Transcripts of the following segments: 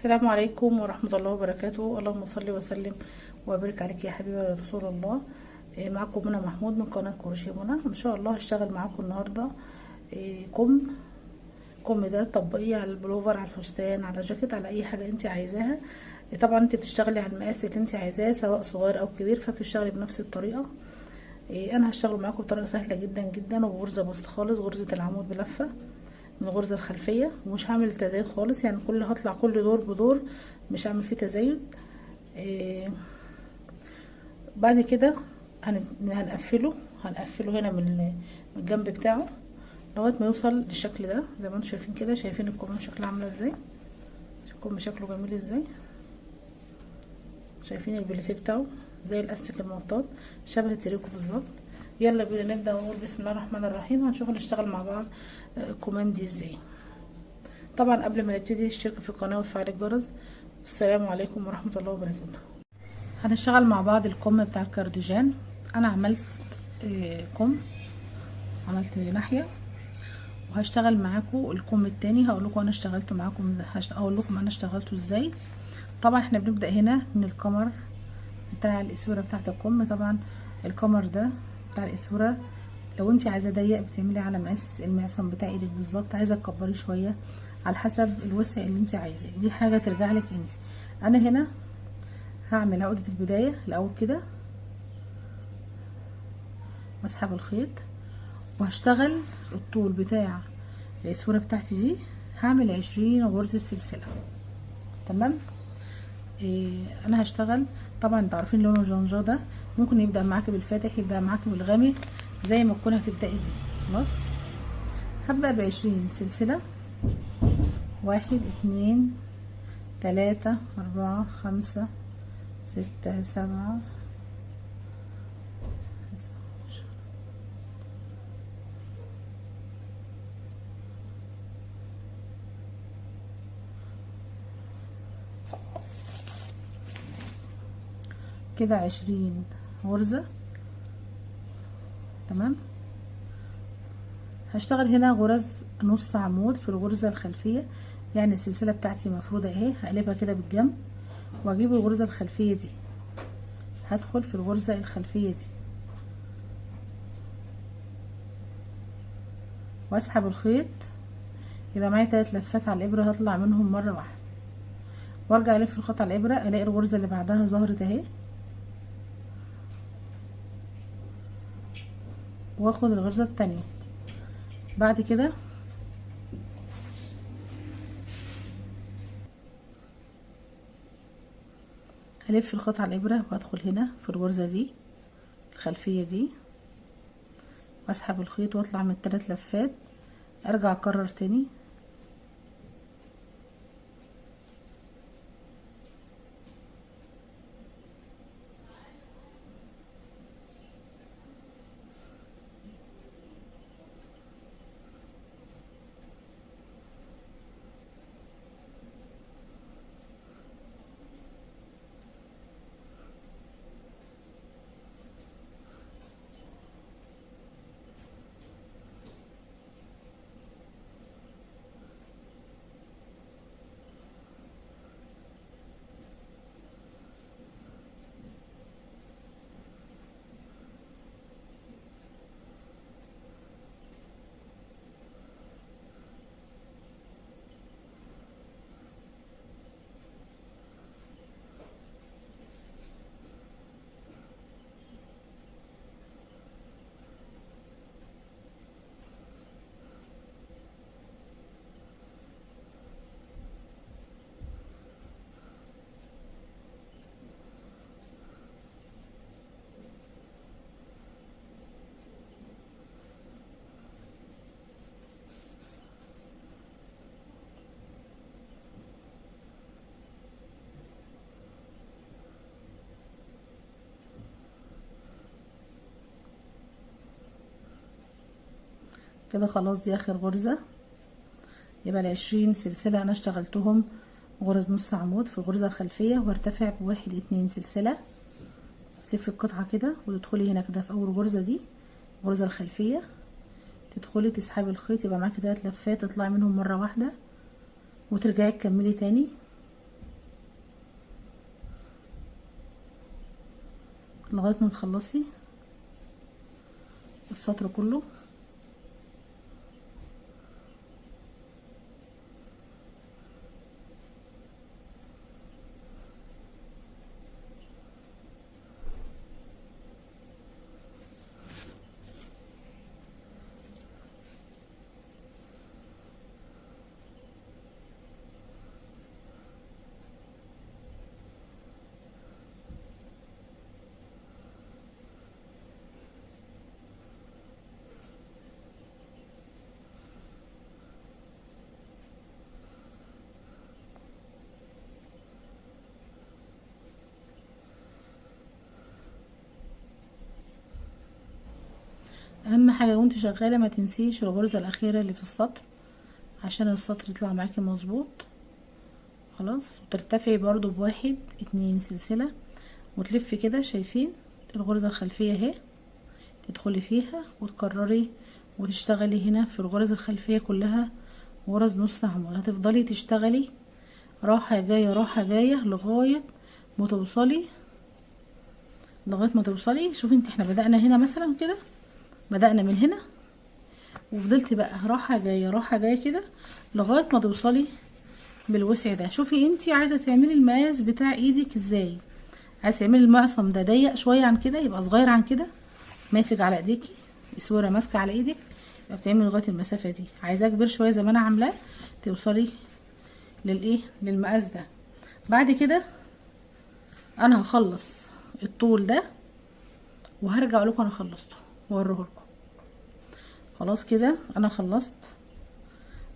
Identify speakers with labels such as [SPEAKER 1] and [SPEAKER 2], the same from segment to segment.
[SPEAKER 1] السلام عليكم ورحمة الله وبركاته. اللهم صل وسلم وبارك عليك يا حبيبي يا رسول الله. معكم منى محمود من قناة كروشيه منى. ان شاء الله هشتغل معاكم النهاردة كم ده تطبقيه على البلوفر، على الفستان، على جاكيت، على اي حاجة انت عايزاها. طبعا انت بتشتغلي على المقاس اللي انت عايزاه سواء صغير او كبير، فبتشتغلي بنفس الطريقة. انا هشتغل معاكم بطريقة سهلة جدا جدا وبغرزة بسيطة خالص، غرزة العمود بلفة من الغرزة الخلفية، ومش هعمل تزايد خالص، يعني هطلع كل دور بدور، مش هعمل فيه تزايد. بعد كده هنقفله هنا من الجنب بتاعه لغايه ما يوصل للشكل ده زي ما انتم شايفين كده. شايفين الكم شكلها عامله ازاي؟ الكم شكله جميل ازاي؟ شايفين البليسيه بتاعه زي الاستيك المطاط، شبه التريكو بالظبط. يلا بينا نبدا ونقول بسم الله الرحمن الرحيم. هنشوف نشتغل مع بعض الكمام دي ازاي. طبعا قبل ما نبتدي اشتركوا في القناه وتفعلوا الجرس. السلام عليكم ورحمه الله وبركاته. هنشتغل مع بعض الكم بتاع الكارديجان. انا عملت عملت ناحيه، وهشتغل معاكم الكم التاني. هقول لكم انا اشتغلت معاكم، هقول لكم انا اشتغلته ازاي. طبعا احنا بنبدا هنا من الكمر بتاع الاسوره بتاعت الكم. طبعا الكمر ده بتاع الاسوره لو انت عايزه ضيق بتعملي على مقاس المعصم بتاع ايدك بالظبط، عايزه تكبري شويه على حسب الوسع اللي انت عايزاه، دي حاجه ترجع لك انت. انا هنا هعمل عقده البدايه الاول كده واسحب الخيط، وهشتغل الطول بتاع الاسوره بتاعتي دي، هعمل 20 غرزه سلسله. تمام. انا هشتغل طبعا انتوا عارفين لون الجنجا ده ممكن يبدا معاكي بالفاتح، يبدا معاكي بالغامق، زي ما تكوني هتبداي بيه. خلاص هبدا ب20 سلسله، 1 2 3 4 5 6 7 كده 20 غرزة. تمام. هشتغل هنا غرز نص عمود في الغرزة الخلفية، يعني السلسلة بتاعتي مفرودة اهي، هقلبها كده بالجنب واجيب الغرزة الخلفية دي، هدخل في الغرزة الخلفية دي واسحب الخيط، يبقى معايا 3 لفات على الابرة، هطلع منهم مرة واحدة وارجع الف الخيط على الابرة، الاقي الغرزة اللي بعدها ظهرت اهي، واخد الغرزة التانية. بعد كده هلف الخيط على الابرة وادخل هنا في الغرزة دي الخلفية دي، واسحب الخيط واطلع من 3 لفات، ارجع اكرر تاني، كده خلاص دي اخر غرزة. يبقى ال20 سلسلة انا اشتغلتهم غرز نص عمود في الغرزة الخلفية، وارتفع ب1 2 سلسلة، تلفي القطعة كده وتدخلي هنا كده في اول غرزة دي الغرزة الخلفية، تدخلي تسحبي الخيط، يبقى معاكي 3 لفات تطلعي منهم مرة واحدة، وترجعي تكملي تاني لغايه ما تخلصي السطر كله. اهم حاجه وانت شغاله ما تنسيش الغرزه الاخيره اللي في السطر عشان السطر يطلع معاكي مظبوط. خلاص، وترتفعي برضو بواحد اتنين سلسله وتلفي كده. شايفين الغرزه الخلفيه اهي، تدخلي فيها وتكرري وتشتغلي هنا في الغرز الخلفيه كلها غرز نص عمود. هتفضلي تشتغلي راحه جايه راحه جايه لغايه ما توصلي شوفي انت، احنا بدأنا هنا مثلا كده، بدأنا من هنا وفضلت بقى راحة جاية راحة جاية كده لغاية ما توصلي بالوسع ده. شوفي انتي عايزة تعملي المقاس بتاع ايدك ازاي. عايزة تعملي المعصم ده ضيق شوية عن كده يبقى صغير عن كده، ماسك على ايديكي، الصورة ماسكة على ايدك، يبقى بتعملي لغاية المسافة دي. عايزاه كبير شوية زي ما انا عاملاه توصلي للايه، للمقاس ده. بعد كده انا هخلص الطول ده وهرجع لكم انا خلصته واوريه لكم. خلاص كده انا خلصت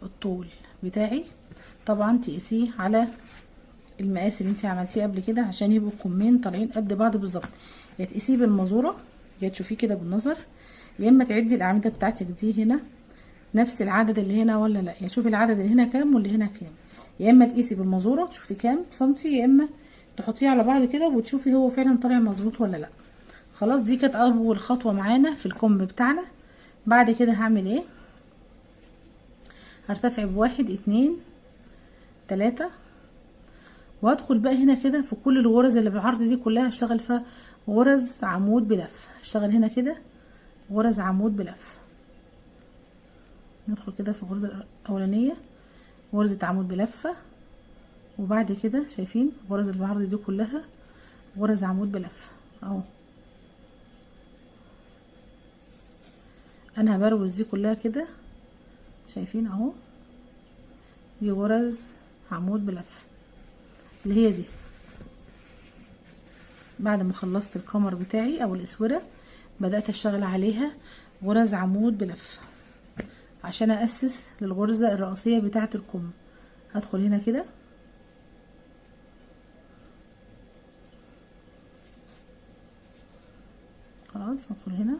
[SPEAKER 1] الطول بتاعي. طبعا تقيسيه على المقاس اللي انت عملتيه قبل كده عشان يبقوا الكمين طالعين قد بعض بالظبط. يا تقيسيه بالمزوره، يا تشوفيه كده بالنظر، يا اما تعدي الاعمده بتاعتك دي هنا نفس العدد اللي هنا ولا لا، يا شوفي العدد اللي هنا كام واللي هنا كام، يا اما تقيسي بالمزوره تشوفي كام سنتي، يا اما تحطيه على بعض كده وتشوفي هو فعلا طالع مظبوط ولا لا. خلاص دي كانت اول خطوه معانا في الكم بتاعنا. بعد كده هعمل ايه؟ هرتفع بواحد اتنين تلاتة وادخل بقى هنا كده في كل الغرز اللي بالعرض دي كلها هشتغل فيها غرز عمود بلف. هشتغل هنا كده غرز عمود بلف. ندخل كده في الغرزة الاولانية غرزة عمود بلفة، وبعد كده شايفين غرز اللي بالعرض دي كلها غرز عمود بلف اهو. انا هبروز دي كلها كده، شايفين اهو، دي غرز عمود بلف اللي هي دي. بعد ما خلصت القمر بتاعي او الاسوره بدأت اشتغل عليها غرز عمود بلف عشان اسس للغرزة الرئيسية بتاعة الكم. هدخل هنا كده خلاص، هدخل هنا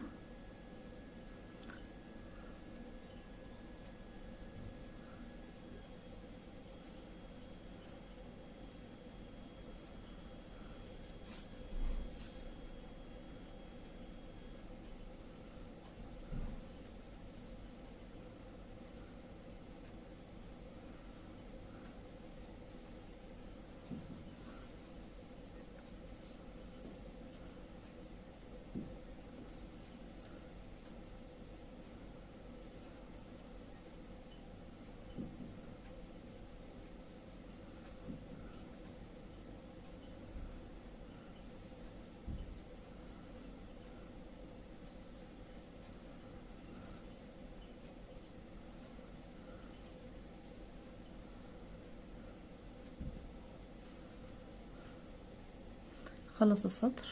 [SPEAKER 1] خلص السطر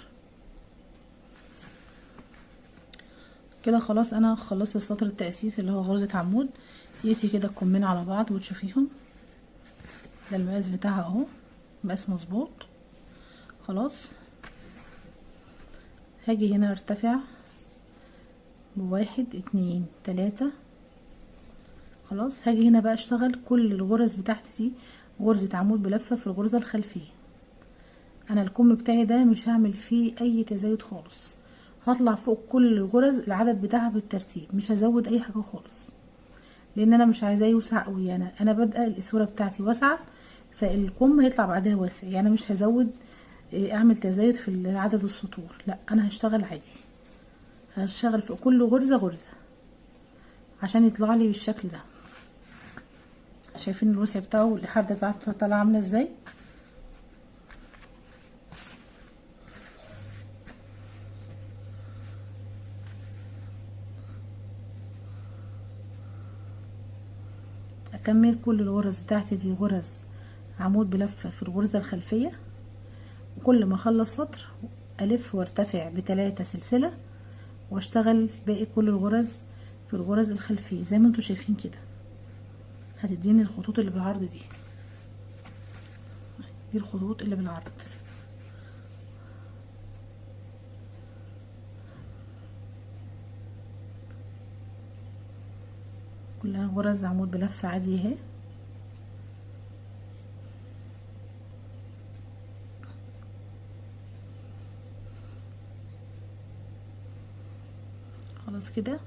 [SPEAKER 1] كده. خلاص انا خلصت السطر التأسيس اللي هو غرزة عمود. قيسي كده الكمين على بعض وتشوفيهم، ده المقاس بتاعها اهو، مقاس مظبوط. خلاص هاجي هنا ارتفع بواحد اتنين تلاتة. خلاص هاجي هنا بقى اشتغل كل الغرز بتاعتي دي غرزة عمود بلفة في الغرزة الخلفية. انا الكم بتاعي ده مش هعمل فيه اي تزايد خالص، هطلع فوق كل الغرز العدد بتاعها بالترتيب، مش هزود اي حاجة خالص لان انا مش عايزاه يوسع قوي. يعني انا بادئه الاسوره بتاعتي واسعه، فالكم هيطلع بعدها واسع، يعني مش هزود اعمل تزايد في عدد السطور، لا انا هشتغل عادي، هشتغل في كل غرزة غرزة عشان يطلع لي بالشكل ده. شايفين الوسع بتاعه والحردة بتاعته طالعه عامله ازاي؟ اكمل كل الغرز بتاعتي دي غرز عمود بلفه في الغرزه الخلفيه، وكل ما اخلص سطر الف وارتفع ب3 سلسله واشتغل باقي كل الغرز في الغرز الخلفيه زي ما انتوا شايفين كده. هتديني الخطوط اللي بالعرض دي الخطوط اللي بالعرض. كلها غرز عمود بلفه عادي اهي. خلاص كده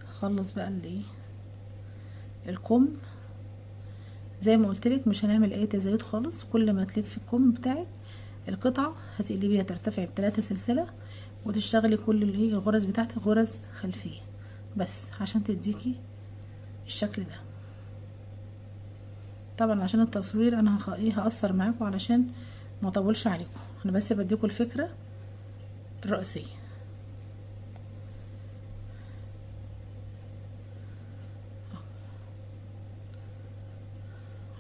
[SPEAKER 1] هخلص بقى الكم. زي ما قلت لك مش هنعمل اي تزايد خالص، كل ما تلف الكم بتاعك القطعه هتقلبيها ترتفع ب3 سلسله وتشتغلي كل الغرز بتاعتك غرز خلفيه بس عشان تديكي الشكل ده. طبعا عشان التصوير انا هقصر معاكم علشان ما اطولش عليكم، انا بس بديكم الفكره الرئيسيه.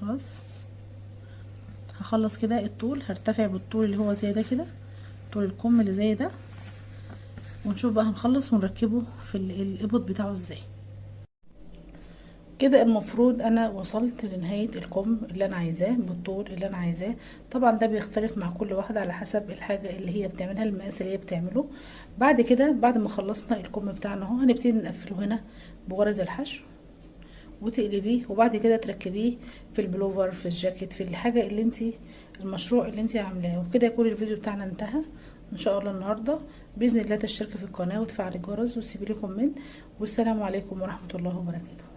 [SPEAKER 1] خلاص هخلص كده الطول، هرتفع بالطول اللي هو زي ده كده، طول الكم اللي زي ده، ونشوف بقى هنخلص ونركبه في الابط بتاعه ازاي. كده المفروض انا وصلت لنهاية الكم اللي انا عايزاه بالطول اللي انا عايزاه. طبعا ده بيختلف مع كل واحدة على حسب الحاجة اللي هي بتعملها، المقاس اللي هي بتعمله. بعد كده بعد ما خلصنا الكم بتاعنا اهو هنبتدي نقفله هنا بغرز الحشو وتقلبيه، وبعد كده تركبيه في البلوفر في الجاكيت في الحاجة اللي انتي المشروع اللي انتي عاملاه. وكده يكون الفيديو بتاعنا انتهى ان شاء الله النهارده. باذن الله تشتركي في القناه وتفعلي الجرس وتسيبي لي كومنت، والسلام عليكم ورحمه الله وبركاته.